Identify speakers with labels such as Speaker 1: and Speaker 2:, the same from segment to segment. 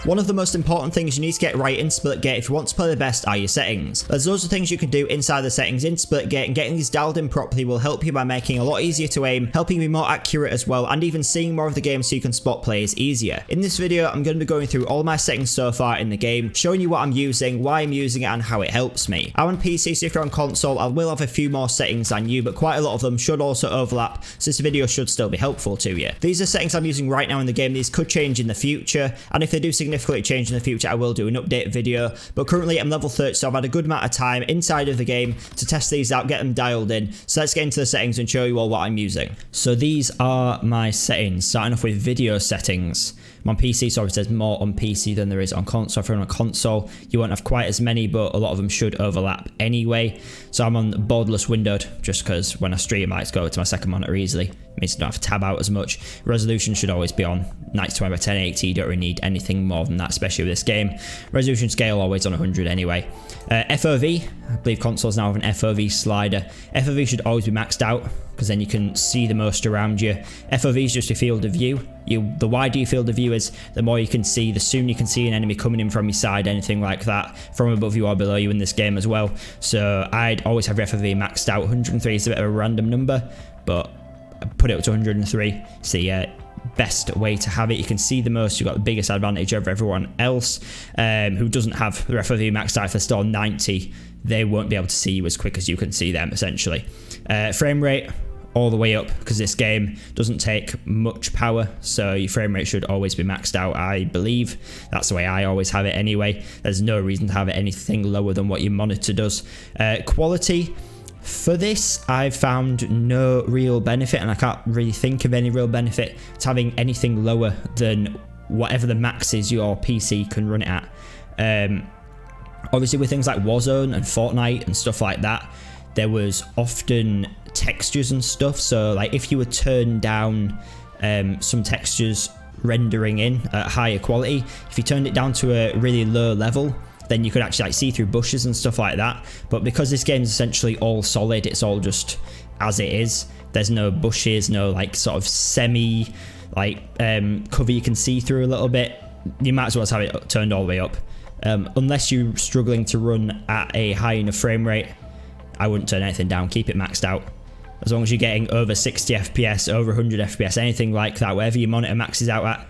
Speaker 1: One of the most important things you need to get right in Splitgate if you want to play the best are your settings. There's loads of things you can do inside the settings in Splitgate, and getting these dialed in properly will help you by making it a lot easier to aim, helping you be more accurate as well, and even seeing more of the game so you can spot players easier. In this video, I'm going to be going through all my settings so far in the game, showing you what I'm using, why I'm using it, and how it helps me. I'm on PC, so if you're on console, I will have a few more settings than you, but quite a lot of them should also overlap, so this video should still be helpful to you. These are settings I'm using right now in the game. These could change in the future, and if they do significantly change in the future, I will do an update video, but currently I'm level 30, so I've had a good amount of time inside of the game to test these out, get them dialed in. So let's get into the settings and show you all what I'm using. So these are my settings, starting off with video settings. I'm on PC, so obviously there's more on PC than there is on console. If you're on a console, you won't have quite as many, but a lot of them should overlap anyway. So I'm on borderless windowed, just because when I stream, I like to go to my second monitor easily. It means I don't have to tab out as much. Resolution should always be on 920 by 1080. You don't really need anything more than that, especially with this game. Resolution scale always on 100 anyway. FOV, I believe consoles now have an FOV slider. FOV should always be maxed out, because then you can see the most around you. FOV is just your field of view. The wider your field of view is, the more you can see, the sooner you can see an enemy coming in from your side, anything like that, from above you or below you in this game as well. So I'd always have FOV maxed out. 103 is a bit of a random number, but I put it up to 103. It's the best way to have it. You can see the most. You've got the biggest advantage over everyone else who doesn't have the FOV maxed out. If they're still on 90, they won't be able to see you as quick as you can see them, essentially. Frame rate all the way up, because this game doesn't take much power, so your frame rate should always be maxed out. I believe that's the way I always have it anyway. There's no reason to have it anything lower than what your monitor does. Quality, for this, I've found no real benefit, and I can't really think of any real benefit to having anything lower than whatever the max is your PC can run it at. Obviously with things like Warzone and Fortnite and stuff like that, there was often textures and stuff, so like if you were turned down some textures rendering in at higher quality, if you turned it down to a really low level, then you could actually like see through bushes and stuff like that. But because this game is essentially all solid, it's all just as it is. There's no bushes, no like sort of semi like cover you can see through a little bit. You might as well have it turned all the way up, unless you're struggling to run at a high enough frame rate. I wouldn't turn anything down, keep it maxed out. As long as you're getting over 60 FPS, over 100 FPS, anything like that, whatever your monitor maxes out at,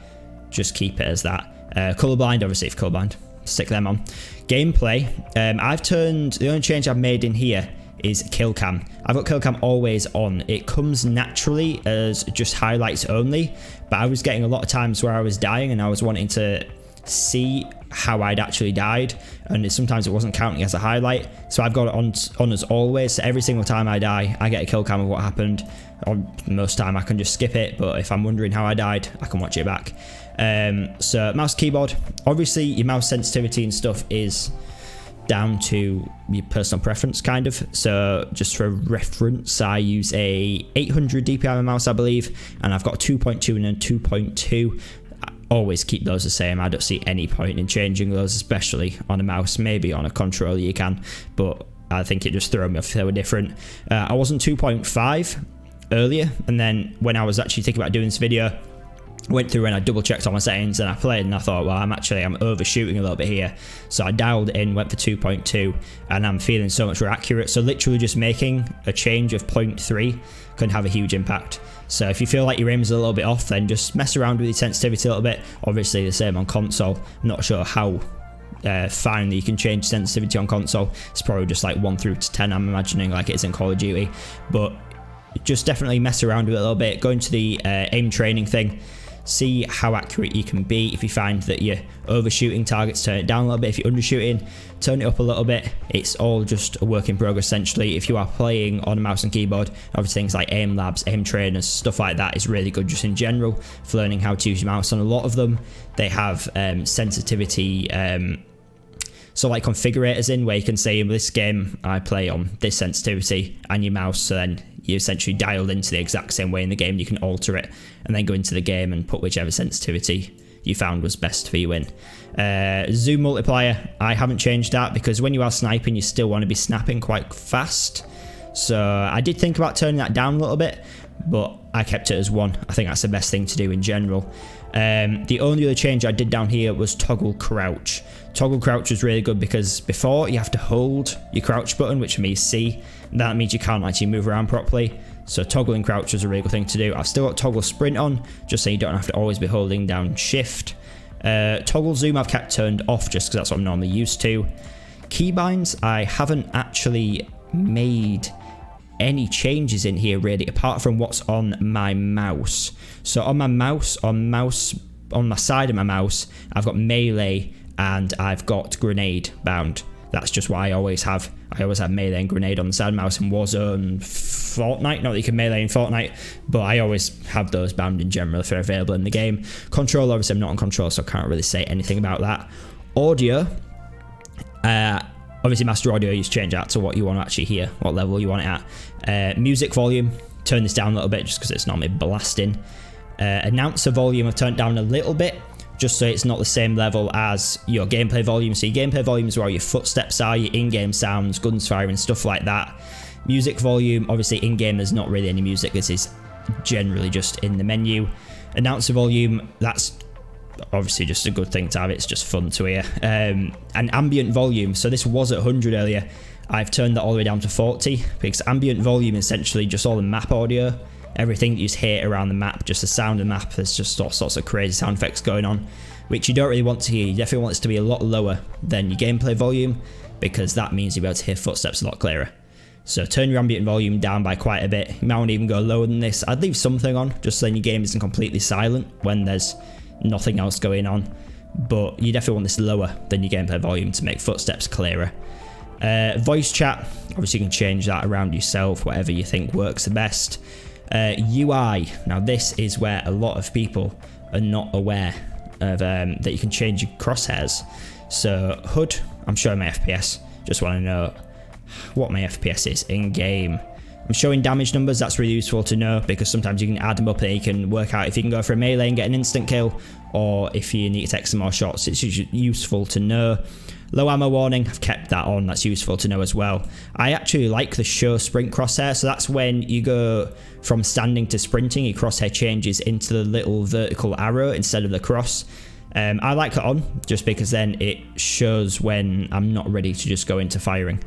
Speaker 1: just keep it as that. Colorblind, obviously if colorblind, stick them on. Gameplay, I've turned, the only change I've made in here is kill cam. I've got kill cam always on. It comes naturally as just highlights only, but I was getting a lot of times where I was dying and I was wanting to see how I'd actually died, and sometimes it wasn't counting as a highlight, so I've got it on as always. So every single time I die, I get a kill cam of what happened. Or most time I can just skip it, but if I'm wondering how I died, I can watch it back. So mouse keyboard, obviously your mouse sensitivity and stuff is down to your personal preference kind of. So just for reference, I use a 800 DPI mouse, I believe, and I've got a 2.2 and a 2.2. Always keep those the same. I don't see any point in changing those, especially on a mouse. Maybe on a controller you can, but I think it just threw me off if they were different. I wasn't 2.5 earlier, and then when I was actually thinking about doing this video, I went through and I double checked all my settings and I played and I thought, well, I'm overshooting a little bit here. So I dialed in, went for 2.2, and I'm feeling so much more accurate. So literally just making a change of 0.3 can have a huge impact. So if you feel like your aim is a little bit off, then just mess around with your sensitivity a little bit. Obviously the same on console. I'm not sure how finely you can change sensitivity on console. It's probably just like 1 through to 10, I'm imagining, like it is in Call of Duty. But just definitely mess around with it a little bit. Go into the aim training thing. See how accurate you can be. If you find that you're overshooting targets, turn it down a little bit. If you're undershooting, turn it up a little bit. It's all just a work in progress essentially. If you are playing on a mouse and keyboard, obviously things like aim labs, aim trainers, stuff like that is really good just in general for learning how to use your mouse. And a lot of them, they have sensitivity so like configurators in where you can say in this game I play on this sensitivity and your mouse, so then you essentially dialed into the exact same way in the game. You can alter it and then go into the game and put whichever sensitivity you found was best for you in. Zoom multiplier, I haven't changed that because when you are sniping you still want to be snapping quite fast. So I did think about turning that down a little bit, but I kept it as 1. I think that's the best thing to do in general. The only other change I did down here was toggle crouch. Toggle crouch was really good because before you have to hold your crouch button, which for me is C. That means you can't actually move around properly. So toggling crouch was a really good thing to do. I've still got toggle sprint on, just so you don't have to always be holding down shift. Toggle zoom I've kept turned off just because that's what I'm normally used to. Keybinds, I haven't actually made any changes in here really, apart from what's on my mouse. So on my mouse, on my side of my mouse, I've got melee and I've got grenade bound. That's just what I always have. I always have melee and grenade on the side of the mouse in Warzone, Fortnite. Not that you can melee in Fortnite, but I always have those bound in general if they're available in the game. Control, obviously I'm not on control, so I can't really say anything about that. Audio, obviously master audio, you just change that to what you want to actually hear, what level you want it at. Music volume, turn this down a little bit just because it's normally blasting. Announcer volume I've turned down a little bit, just so it's not the same level as your gameplay volume. So your gameplay volume is where all your footsteps are, your in-game sounds, guns firing, stuff like that. Music volume, obviously in-game there's not really any music, this is generally just in the menu. Announcer volume, that's obviously just a good thing to have, it's just fun to hear. And ambient volume, so this was at 100 earlier, I've turned that all the way down to 40, because ambient volume is essentially just all the map audio. Everything that you hear around the map, just the sound of the map, there's just all sorts of crazy sound effects going on, which you don't really want to hear. You definitely want this to be a lot lower than your gameplay volume, because that means you'll be able to hear footsteps a lot clearer. So turn your ambient volume down by quite a bit. You might want to even go lower than this. I'd leave something on, just so then your game isn't completely silent when there's nothing else going on. But you definitely want this lower than your gameplay volume to make footsteps clearer. Voice chat, obviously you can change that around yourself, whatever you think works the best. UI, now this is where a lot of people are not aware of that you can change your crosshairs. So HUD, I'm showing my FPS, just want to know what my FPS is in game. I'm showing damage numbers, that's really useful to know because sometimes you can add them up and you can work out if you can go for a melee and get an instant kill, or if you need to take some more shots. It's useful to know. Low ammo warning, I've kept that on, that's useful to know as well. I actually like the show sprint crosshair, so that's when you go from standing to sprinting, your crosshair changes into the little vertical arrow instead of the cross. I like it on, just because then it shows when I'm not ready to just go into firing.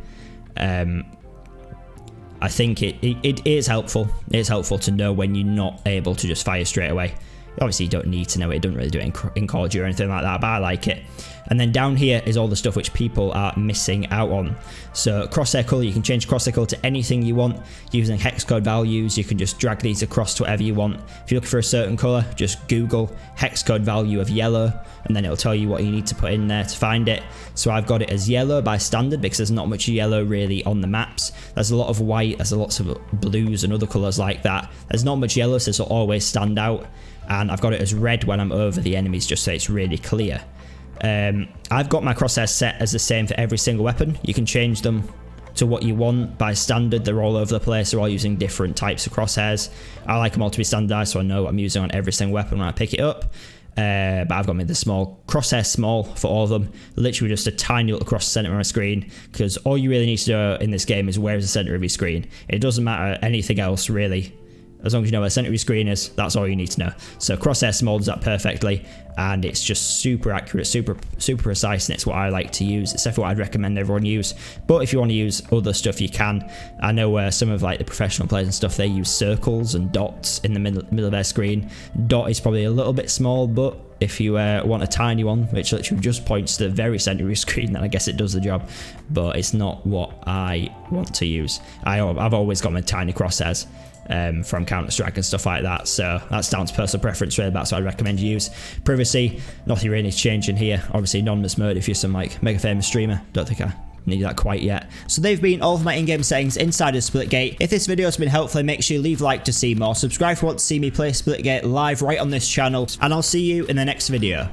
Speaker 1: I think it is helpful. It's helpful to know when you're not able to just fire straight away. Obviously you don't need to know it, doesn't really do it in Call of Duty or anything like that, but I like it. And then down here is all the stuff which people are missing out on. So crosshair color, you can change crosshair color to anything you want using hex code values. You can just drag these across to whatever you want. If you're looking for a certain color, just Google hex code value of yellow, and then it'll tell you what you need to put in there to find it. So I've got it as yellow by standard because there's not much yellow really on the maps. There's a lot of white, there's lots of blues and other colors like that. There's not much yellow, so this will always stand out. And I've got it as red when I'm over the enemies, just so it's really clear. I've got my crosshairs set as the same for every single weapon. You can change them to what you want by standard. They're all over the place, they're all using different types of crosshairs. I like them all to be standardized, so I know what I'm using on every single weapon when I pick it up. But I've got me the small crosshair small for all of them, literally just a tiny little across the center of my screen, because all you really need to do in this game is where is the center of your screen. It doesn't matter anything else really. As long as you know where the center of your screen is, that's all you need to know. So crosshair small does that perfectly, and it's just super accurate, super precise, and it's what I like to use. It's definitely what I'd recommend everyone use. But if you want to use other stuff, you can. I know where some of like the professional players and stuff, they use circles and dots in the middle of their screen. Dot is probably a little bit small, but if you want a tiny one, which literally just points to the very center of your screen, then I guess it does the job. But it's not what I want to use. I've always got my tiny crosshairs from Counter-Strike and stuff like that, so that's down to personal preference really. That's what I'd recommend you use. Privacy, nothing really is changing here. Obviously anonymous mode if you're some like mega famous streamer, don't think I need that quite yet. So they've been all of my in-game settings inside of Splitgate. If this video has been helpful, make sure you leave a like to see more, subscribe if you want to see me play Splitgate live right on this channel, and I'll see you in the next video.